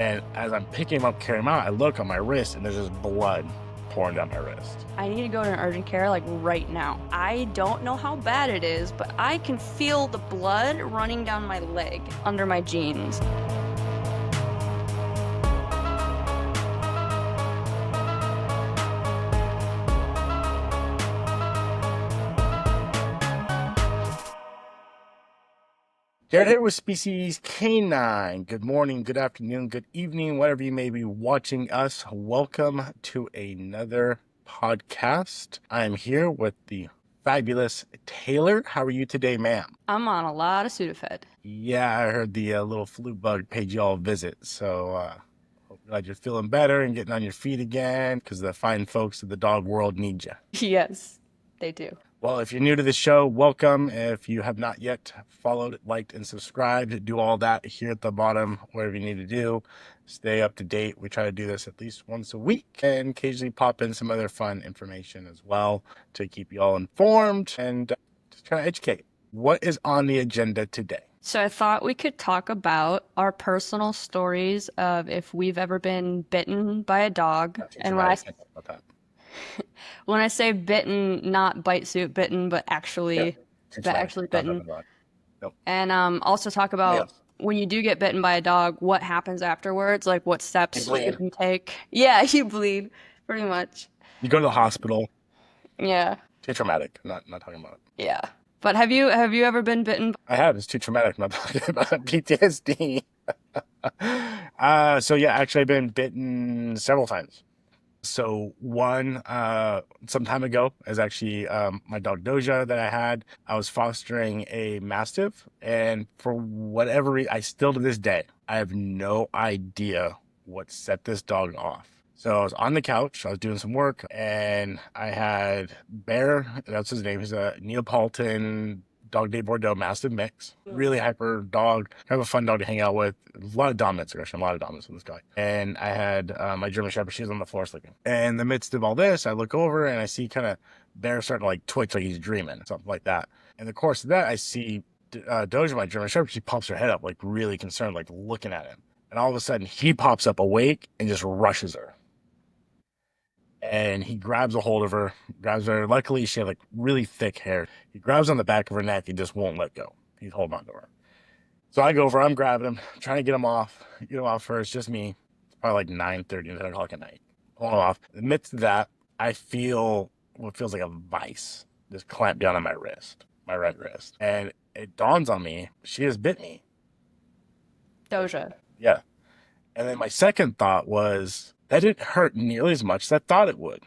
And as I'm picking him up, carrying him out, I look on my wrist and there's just blood pouring down my wrist. I need to go to an urgent care like right now. I don't know how bad it is, but I can feel the blood running down my leg under my jeans. Jared here with Species Canine. Good morning, good afternoon, good evening, whatever you may be watching us. Welcome to another podcast. I am here with the fabulous Taylor. How are you today, ma'am? I'm on a lot of Sudafed. Yeah, I heard the little flu bug paid you all a visit. So hope glad you're feeling better and getting on your feet again, because the fine folks of the dog world need you. Yes, they do. Well, if you're new to the show, welcome. If you have not yet followed, liked, and subscribed, do all that here at the bottom, whatever you need to do. Stay up to date. We try to do this at least once a week and occasionally pop in some other fun information as well to keep you all informed and just try to educate. What is on the agenda today? So I thought we could talk about our personal stories of if we've ever been bitten by a dog. And when I say bitten, not bite suit bitten, but actually bitten. Nope. And also talk about when you do get bitten by a dog, what happens afterwards, like what steps you can take. Yeah, you bleed, pretty much. You go to the hospital. Yeah. Too traumatic. I'm not talking about it. Yeah. But have you ever been bitten? I have. It's too traumatic. I'm not talking about PTSD. So yeah, actually I've been bitten several times. So one, some time ago, is actually my dog Doja that I had. I was fostering a Mastiff, and for whatever reason, I still to this day, I have no idea what set this dog off. So I was on the couch, I was doing some work, and I had Bear, that's his name, he's a Neapolitan Dog Day Bordeaux Mastiff mix. Really hyper dog, kind of a fun dog to hang out with. A lot of dominance aggression, a lot of dominance with this guy. And I had my German Shepherd, she was on the floor sleeping. And in the midst of all this, I look over and I see kind of Bear starting to like twitch like he's dreaming, something like that. In the course of that, I see Doja, my German Shepherd, she pops her head up like really concerned, like looking at him. And all of a sudden, he pops up awake and just rushes her. And he grabs a hold of her, grabs her. Luckily, she had like really thick hair. He grabs on the back of her neck and just won't let go. He's holding on to her. So I go over, I'm grabbing him, trying to get him off first, just me. It's probably like 9:30, 10 o'clock at night. Pulling him off. In the midst of that, I feel what feels like a vice just clamp down on my wrist, my right wrist. And it dawns on me, she has bit me. Doja. Yeah. And then my second thought was, that didn't hurt nearly as much as I thought it would.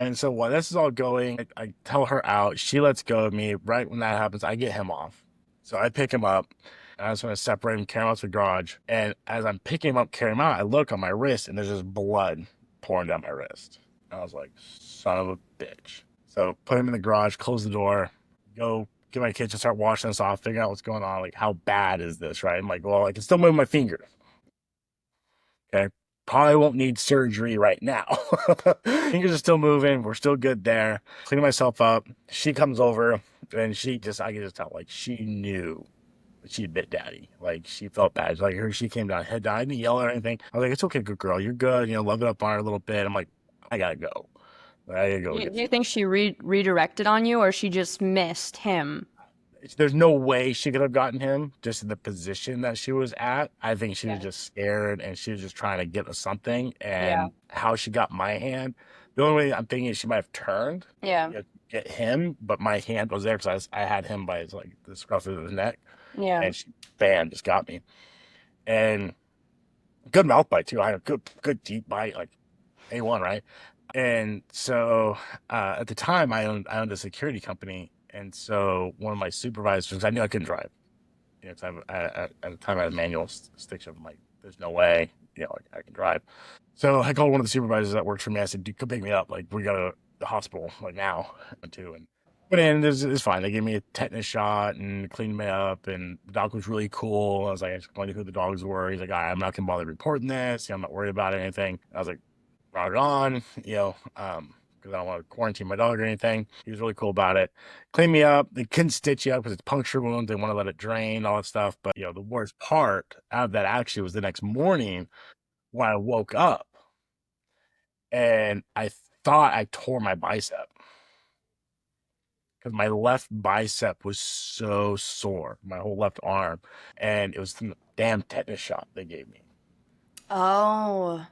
And so while this is all going, I tell her out. She lets go of me. Right when that happens, I get him off. So I pick him up. And I just want to separate him, carry him out to the garage. And as I'm picking him up, carrying him out, I look on my wrist, and there's just blood pouring down my wrist. And I was like, son of a bitch. So put him in the garage, close the door, go get my kitchen, start washing this off, figure out what's going on. Like, how bad is this, right? I'm like, well, I can still move my fingers. Okay. Probably won't need surgery right now. Fingers are still moving. We're still good there. Cleaning myself up. She comes over and I can just tell, like, she knew that she bit daddy. Like, she felt bad. Like, she came down, head down. I didn't yell or anything. I was like, it's okay, good girl. You're good. Love it up on her a little bit. I'm like, I gotta go. I gotta go. Do you think she redirected on you, or she just missed him? There's no way she could have gotten him just in the position that she was at. I think she was just scared and she was just trying to get us something. And how she got my hand, the only way I'm thinking is she might have turned. Get him, but my hand was there because I had him by the scruff of his neck. Yeah. And she just got me. And good mouth bite too. I had a good deep bite, like A1, right? And so at the time I owned a security company. And so one of my supervisors, I knew I couldn't drive. At the time I had a manual stick shift. I'm like, there's no way, I can drive. So I called one of the supervisors that worked for me. I said, dude, come pick me up. Like, we got to the hospital, like now, too. And went in, it's fine. They gave me a tetanus shot and cleaned me up. And the dog was really cool. I was like, I explained who the dogs were. He's like, I'm not going to bother reporting this. I'm not worried about anything. I was like, brought it on, good because I don't want to quarantine my dog or anything. He was really cool about it. Cleaned me up. They couldn't stitch you up because it's puncture wound. They want to let it drain, all that stuff. But the worst part out of that actually was the next morning when I woke up and I thought I tore my bicep because my left bicep was so sore, my whole left arm, and it was from the damn tetanus shot they gave me. Oh,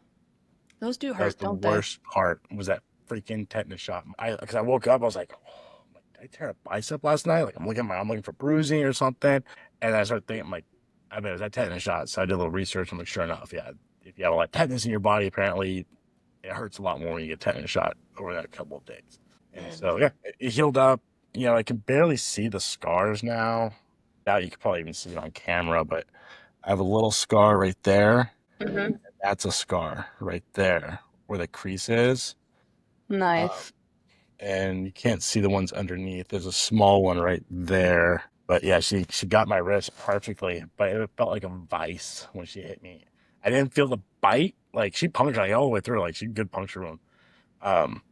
those do That was hurt, the don't they? worst part, was that freaking tetanus shot. Because I woke up, I was like, oh, did I tear a bicep last night? Like I'm looking for bruising or something, and I started thinking, like, I bet it was that tetanus shot. So I did a little research. I'm like, sure enough, yeah, if you have a lot of tetanus in your body, apparently it hurts a lot more when you get tetanus shot over that couple of days. And so yeah, it healed up. I can barely see the scars now. Now you could probably even see it on camera, but I have a little scar right there. Hmm. That's a scar right there where the crease is. Um, Nice. and you can't see the ones underneath. There's a small one right there. But yeah, she got my wrist perfectly, but it felt like a vice when she hit me. I didn't feel the bite. Like she punctured like all the way through. Like she good puncture wound. Um,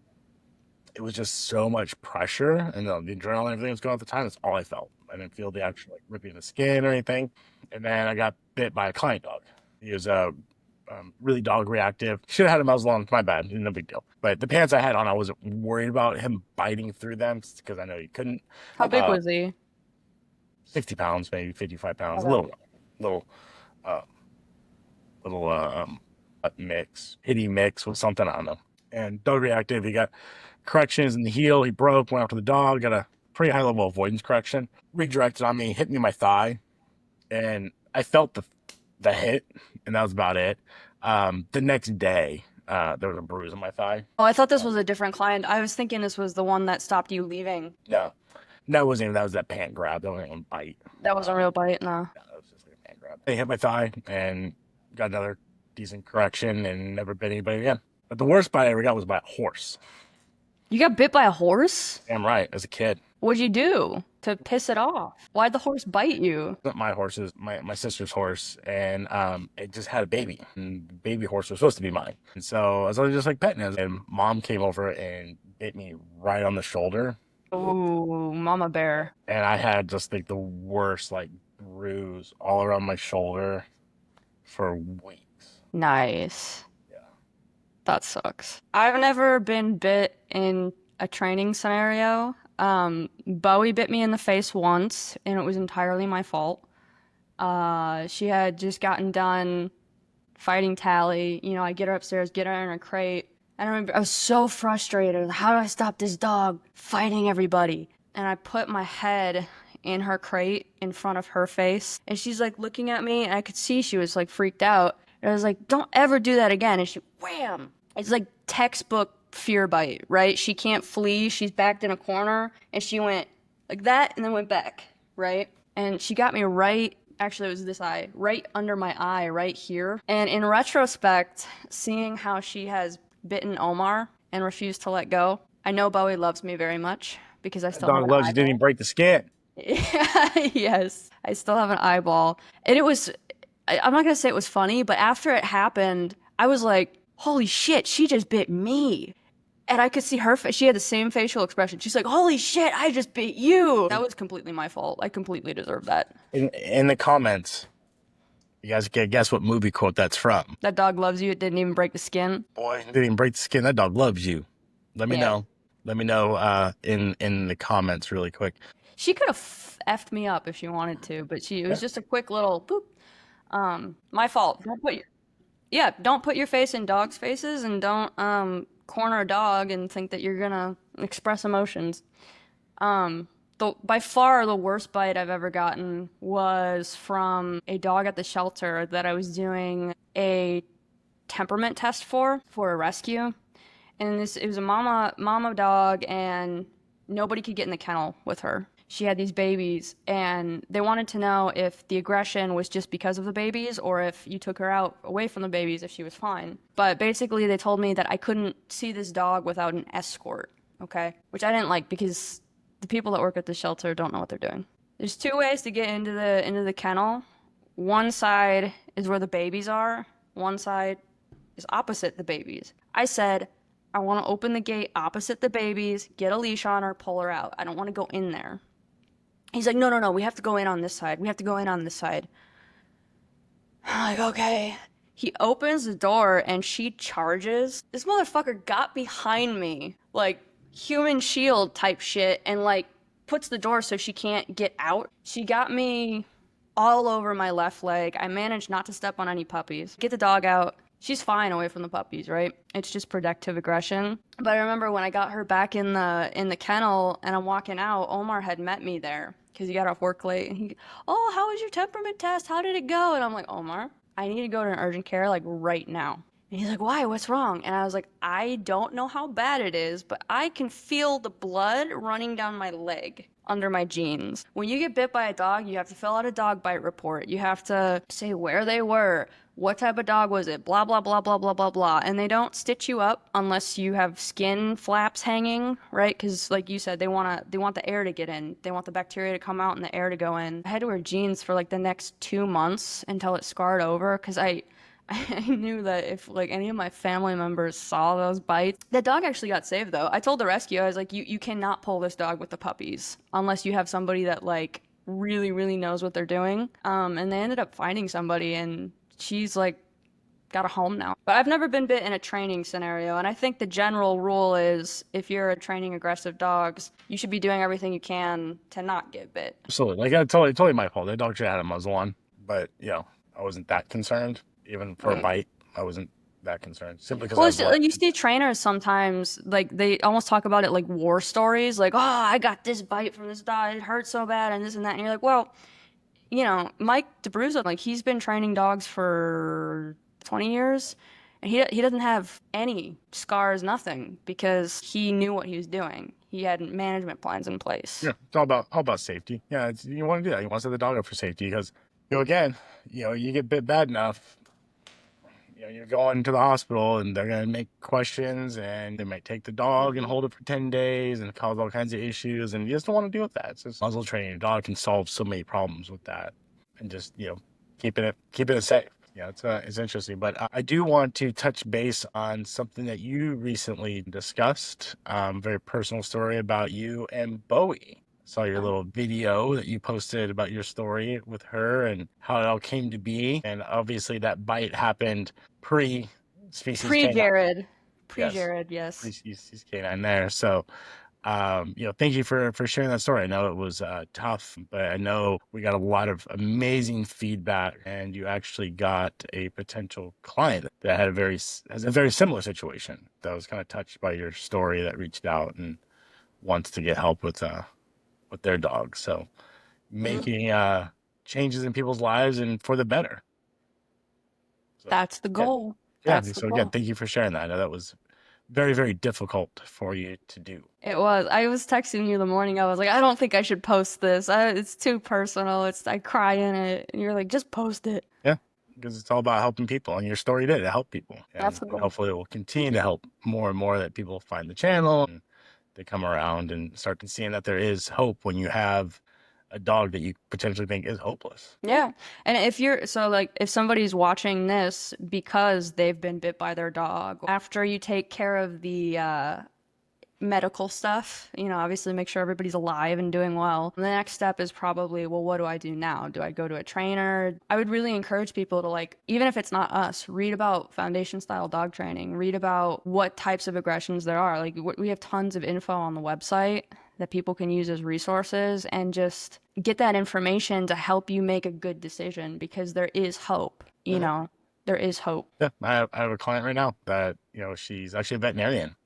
it was just so much pressure, and the adrenaline and everything was going at the time. That's all I felt. I didn't feel the actual like ripping the skin or anything. And then I got bit by a client dog. He was really dog reactive. Should have had a muzzle on. My bad. No big deal. But the pants I had on, I wasn't worried about him biting through them because I know he couldn't. How big Uh, was he? 60 pounds, maybe 55 pounds. A Okay. little, uh, little mix, hitty mix with something. I don't know. And dog reactive. He got corrections in the heel. He broke. Went after the dog. Got a pretty high level avoidance correction. Redirected on me. Hit me in my thigh, and I felt the hit, and that was about it. The next day, there was a bruise on my thigh. Oh, I thought this was a different client. I was thinking this was the one that stopped you leaving. No, no, it wasn't even. That was that pant grab. That wasn't even a bite. That was a real bite, no. No, that was just like a pant grab. They hit my thigh and got another decent correction and never bit anybody again. But the worst bite I ever got was by a horse. You got bit by a horse? Damn right, as a kid. What'd you do to piss it off? Why'd the horse bite you? Not my horse, is my sister's horse, and it just had a baby. And the baby horse was supposed to be mine. And so I was just like petting it. And mom came over and bit me right on the shoulder. Ooh, mama bear. And I had just like the worst like bruise all around my shoulder for weeks. Nice. Yeah. That sucks. I've never been bit in a training scenario. Bowie bit me in the face once, and it was entirely my fault. She had just gotten done fighting Tally. I get her upstairs, get her in her crate. And I remember I was so frustrated. How do I stop this dog fighting everybody? And I put my head in her crate in front of her face. And she's like looking at me, and I could see she was like freaked out. And I was like, don't ever do that again. And she, wham! It's like textbook fear bite, right? She can't flee. She's backed in a corner, and she went like that and then went back, right? And she got me right, actually, it was this eye, right under my eye, right here. And in retrospect, seeing how she has bitten Omar and refused to let go, I know Bowie loves me very much because I That still have dog an loves you, didn't even eyeball. break the skin. Yes, I still have an eyeball. And it was, I'm not gonna say it was funny, but after it happened, I was like, holy shit, she just bit me. And I could see her face. She had the same facial expression. She's like, holy shit, I just bit you. That was completely my fault. I completely deserved that. In the comments, you guys can guess what movie quote that's from. That dog loves you. It didn't even break the skin. Boy, didn't even break the skin. That dog loves you. Let me Yeah. know. Let me know in the comments really quick. She could have effed me up if she wanted to, but it was Yeah. just a quick little boop. My fault. Don't put your face in dogs' faces, and don't corner a dog and think that you're gonna express emotions. By far the worst bite I've ever gotten was from a dog at the shelter that I was doing a temperament test for a rescue. And it was a mama dog, and nobody could get in the kennel with her. She had these babies, and they wanted to know if the aggression was just because of the babies, or if you took her out away from the babies if she was fine. But basically, they told me that I couldn't see this dog without an escort, okay? Which I didn't like because the people that work at the shelter don't know what they're doing. There's two ways to get into the kennel. One side is where the babies are. One side is opposite the babies. I said, I want to open the gate opposite the babies, get a leash on her, pull her out. I don't want to go in there. He's like, no, no, no, we have to go in on this side. We have to go in on this side. I'm like, okay. He opens the door and she charges. This motherfucker got behind me, like human shield type shit, and like puts the door so she can't get out. She got me all over my left leg. I managed not to step on any puppies. Get the dog out. She's fine away from the puppies, right? It's just protective aggression. But I remember when I got her back in the kennel and I'm walking out, Omar had met me there because he got off work late and he, oh, how was your temperament test? How did it go? And I'm like, Omar, I need to go to an urgent care like right now. And he's like, why? What's wrong? And I was like, I don't know how bad it is, but I can feel the blood running down my leg under my jeans. When you get bit by a dog, you have to fill out a dog bite report. You have to say where they were, what type of dog was it, blah, blah, blah, blah, blah, blah, blah. And they don't stitch you up unless you have skin flaps hanging, right? Because like you said, they want the air to get in. They want the bacteria to come out and the air to go in. I had to wear jeans for like the next 2 months until it scarred over because I knew that if like any of my family members saw those bites, the dog actually got saved though. I told the rescue, I was like, you cannot pull this dog with the puppies unless you have somebody that like really, really knows what they're doing. And they ended up finding somebody and she's like got a home now. But I've never been bit in a training scenario. And I think the general rule is if you're training aggressive dogs, you should be doing everything you can to not get bit. Absolutely. Like, totally my fault. That dog should have had a muzzle on, but I wasn't that concerned. Even for a bite, I wasn't that concerned. Simply because I Well, was like, you see trainers sometimes, like, they almost talk about it like war stories, like, oh, I got this bite from this dog, it hurt so bad, and this and that. And you're like, well, Mike DeBruzzo, like, he's been training dogs for 20 years, and he doesn't have any scars, nothing, because he knew what he was doing. He had management plans in place. yeah, it's all about safety. Yeah, you want to do that. You want to set the dog up for safety because, again, you get bit bad enough. You're going to the hospital and they're going to make questions and they might take the dog and hold it for 10 days and cause all kinds of issues. And you just don't want to deal with that. So muzzle training, a dog can solve so many problems with that and just, keeping it safe. Yeah, it's interesting. But I do want to touch base on something that you recently discussed. Very personal story about you and Bowie. Saw your little video that you posted about your story with her and how it all came to be. And obviously that bite happened pre-species canine. Pre-Jared. Yes, Pre-Jared, yes. pre-species canine there. So, thank you for sharing that story. I know it was tough, but I know we got a lot of amazing feedback, and you actually got a potential client that has a very similar situation that was kind of touched by your story that reached out and wants to get help with their dog. So Mhm. making changes in people's lives and for the better. So That's the yeah, goal. yeah. That's the So again, goal. thank you for sharing that. I know that was very, very difficult for you to do. It was. I was texting you the morning. I was like, I don't think I should post this. It's too personal. I cry in it. And you're like, just post it. Yeah, because it's all about helping people, and your story did. It helped people, That's and the goal. hopefully it will continue to help more and more that people find the channel and they come around and start to seeing that there is hope when you have a dog that you potentially think is hopeless. Yeah. And if somebody's watching this because they've been bit by their dog, after you take care of the medical stuff, obviously make sure everybody's alive and doing well. The next step is probably, well, what do I do now? Do I go to a trainer? I would really encourage people to, like, even if it's not us, read about foundation style dog training, read about what types of aggressions there are. Like, we have tons of info on the website that people can use as resources and just get that information to help you make a good decision because there is hope, there is hope. Yeah, I have a client right now that she's actually a veterinarian,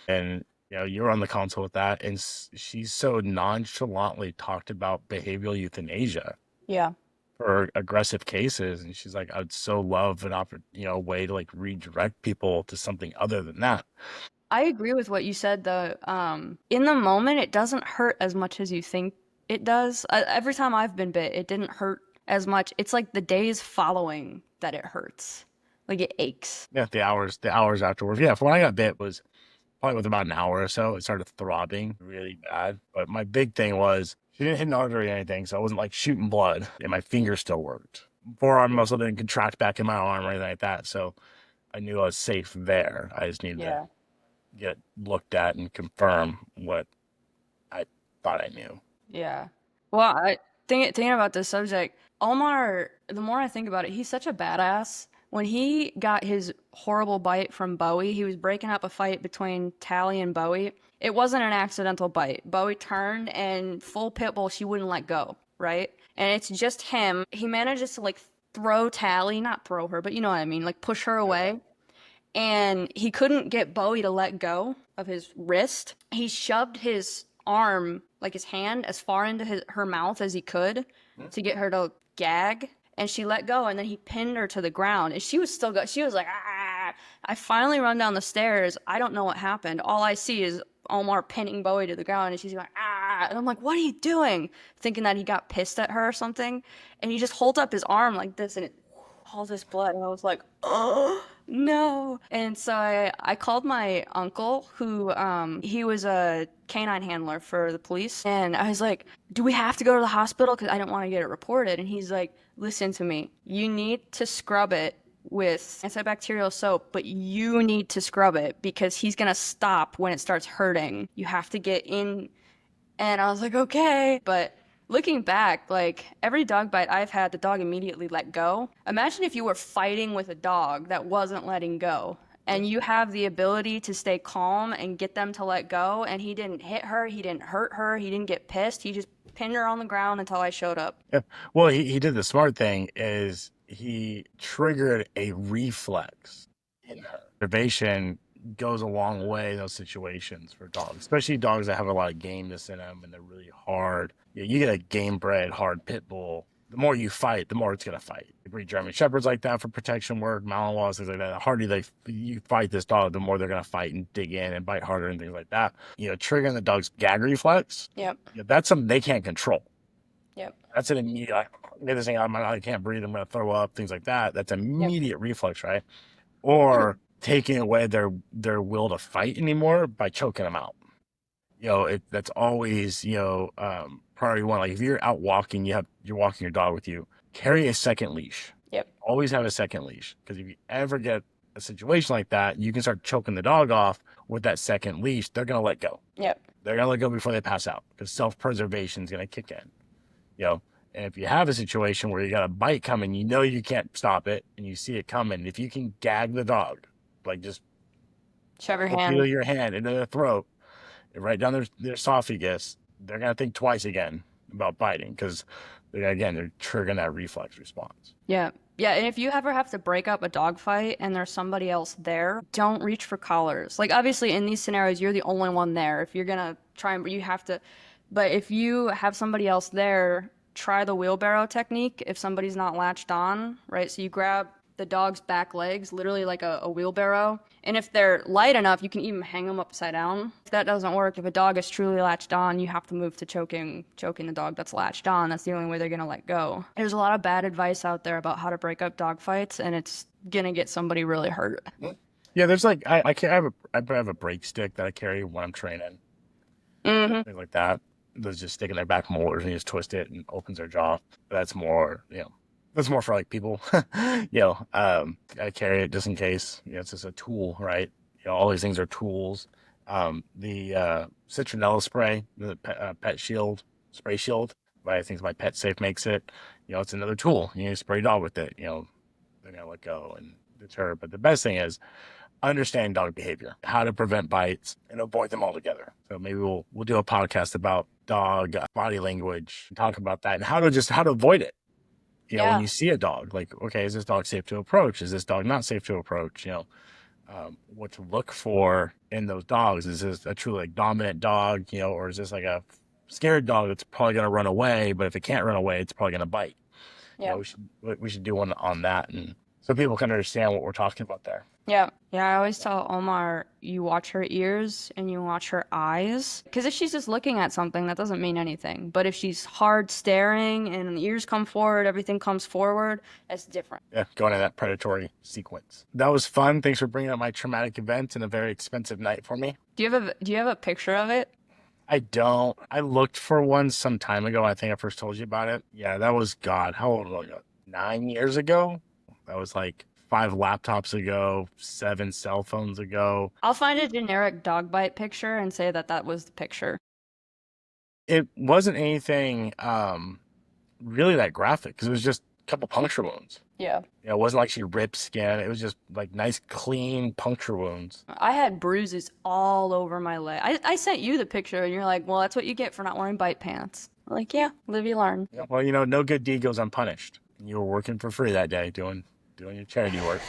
and you're on the console with that, and she's so nonchalantly talked about behavioral euthanasia Yeah. for aggressive cases, and she's like, I'd so love a way to like redirect people to something other than that. I agree with what you said though. In the moment, it doesn't hurt as much as you think it does. Every time I've been bit, it didn't hurt as much. It's like the days following that it hurts. Like it aches. Yeah, the hours afterwards. Yeah, when I got bit was probably with about an hour or so, it started throbbing really bad. But my big thing was she didn't hit an artery or anything, so I wasn't like shooting blood, and my finger still worked. Forearm muscle didn't contract back in my arm or anything like that, so I knew I was safe there. I just needed to Yeah. get looked at and confirm what I thought I knew. Yeah. Well, thinking about this subject, Omar, the more I think about it, he's such a badass. When he got his horrible bite from Bowie, he was breaking up a fight between Tally and Bowie. It wasn't an accidental bite. Bowie turned and full pit bull, she wouldn't let go, right? And it's just him. He manages to like throw Tally, not throw her, but you know what I mean, like push her Yep. away, and he couldn't get Bowie to let go of his wrist. He shoved his arm, like his hand, as far into her mouth as he could Hmm? to get her to gag, and she let go, and then he pinned her to the ground, and she was still go. She was like, ah. I finally run down the stairs. I don't know what happened. All I see is Omar pinning Bowie to the ground, and she's like, ah. And I'm like, what are you doing? Thinking that he got pissed at her or something. And he just holds up his arm like this, and it all this blood, and I was like, oh no. And so I called my uncle, who he was a canine handler for the police, and I was like, do we have to go to the hospital, because I didn't want to get it reported. And he's like, listen to me, you need to scrub it with antibacterial soap, but you need to scrub it because he's gonna stop when it starts hurting. You have to get in. And I was like, okay. But looking back, like every dog bite I've had, the dog immediately let go. Imagine if you were fighting with a dog that wasn't letting go, and you have the ability to stay calm and get them to let go. And he didn't hit her, he didn't hurt her, he didn't get pissed. He just pinned her on the ground until I showed up. Yeah. Well, he did the smart thing is he triggered a reflex in her. Motivation goes a long way in those situations for dogs, especially dogs that have a lot of gameness in them and they're really hard. You get a game bred hard pit bull. The more you fight, the more it's gonna fight. You breed German shepherds like that for protection work, Malinois, things like that. The harder you fight this dog, the more they're gonna fight and dig in and bite harder and things like that. Triggering the dog's gag reflex. Yep. That's something they can't control. Yep. That's an immediate, like, get this thing out of my mouth, I can't breathe, I'm going to throw up, things like that. That's Yep. immediate reflex, right? Or taking away their will to fight anymore by choking them out. That's always, priority one. Like if you're out walking, you're walking your dog with you, carry a second leash. Yep. Always have a second leash. Because if you ever get a situation like that, you can start choking the dog off with that second leash. They're going to let go. Yep. They're going to let go before they pass out because self-preservation is going to kick in. you know and if you have a situation where you got a bite coming, you can't stop it and you see it coming, if you can gag the dog, like just Shove your feel hand. your hand into their throat and right down their esophagus, they're going to think twice again about biting because they're triggering that reflex response. Yeah. Yeah, and if you ever have to break up a dog fight and there's somebody else there, don't reach for collars. Like obviously in these scenarios you're the only one there. If you're gonna try and you have to, but if you have somebody else there, try the wheelbarrow technique if somebody's not latched on, right? So you grab the dog's back legs, literally like a wheelbarrow. And if they're light enough, you can even hang them upside down. If that doesn't work, if a dog is truly latched on, you have to move to choking the dog that's latched on. That's the only way they're gonna let go. There's a lot of bad advice out there about how to break up dog fights, and it's gonna get somebody really hurt. Yeah, there's like I have a brake stick that I carry when I'm training, Mm-hmm. things like that. Those just stick in their back molars and you just twist it and opens their jaw. That's more, that's more for like people. I carry it just in case. It's just a tool, right? All these things are tools. The citronella spray, the pet shield, spray shield, I think my Pet Safe makes it. It's another tool. You spray dog with it. They're gonna let go and deter. But the best thing is understand dog behavior, how to prevent bites and avoid them altogether. So maybe we'll do a podcast about dog body language, talk about that and how to avoid it. When Yeah. you see a dog, like, okay, is this dog safe to approach? Is this dog not safe to approach? What to look for in those dogs. Is this a truly like dominant dog, or is this like a scared dog that's probably going to run away, but if it can't run away, it's probably going to bite. Yeah. We should do one on that, and so people can understand what we're talking about there. Yeah. Yeah, I always tell Omar, you watch her ears and you watch her eyes. Because if she's just looking at something, that doesn't mean anything. But if she's hard staring and the ears come forward, everything comes forward, that's different. Yeah, going in that predatory sequence. That was fun. Thanks for bringing up my traumatic event and a very expensive night for me. Do you have a picture of it? I don't. I looked for one some time ago. I think I first told you about it. Yeah, that was God. How old was I? 9 years ago. That was like 5 laptops ago, 7 cell phones ago. I'll find a generic dog bite picture and say that that was the picture. It wasn't anything really that graphic because it was just a couple puncture wounds. Yeah. It wasn't like she ripped skin. It was just like nice, clean puncture wounds. I had bruises all over my leg. I sent you the picture and you're like, well, that's what you get for not wearing bite pants. I'm like, yeah, live you learn. Yeah, well, you know, no good deed goes unpunished. You were working for free that day doing your charity work.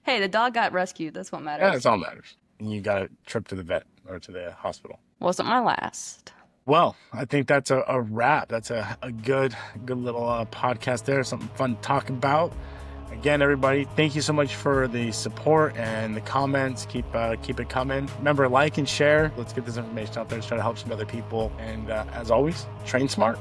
Hey, the dog got rescued. That's what Yeah, matters. that's all that matters. And you got a trip to the vet or to the hospital. Wasn't my last. Well, I think that's a wrap. That's a good little podcast there. Something fun to talk about. Again, everybody, thank you so much for the support and the comments. Keep it coming. Remember, like and share. Let's get this information out there and try to help some other people. And as always, train smart.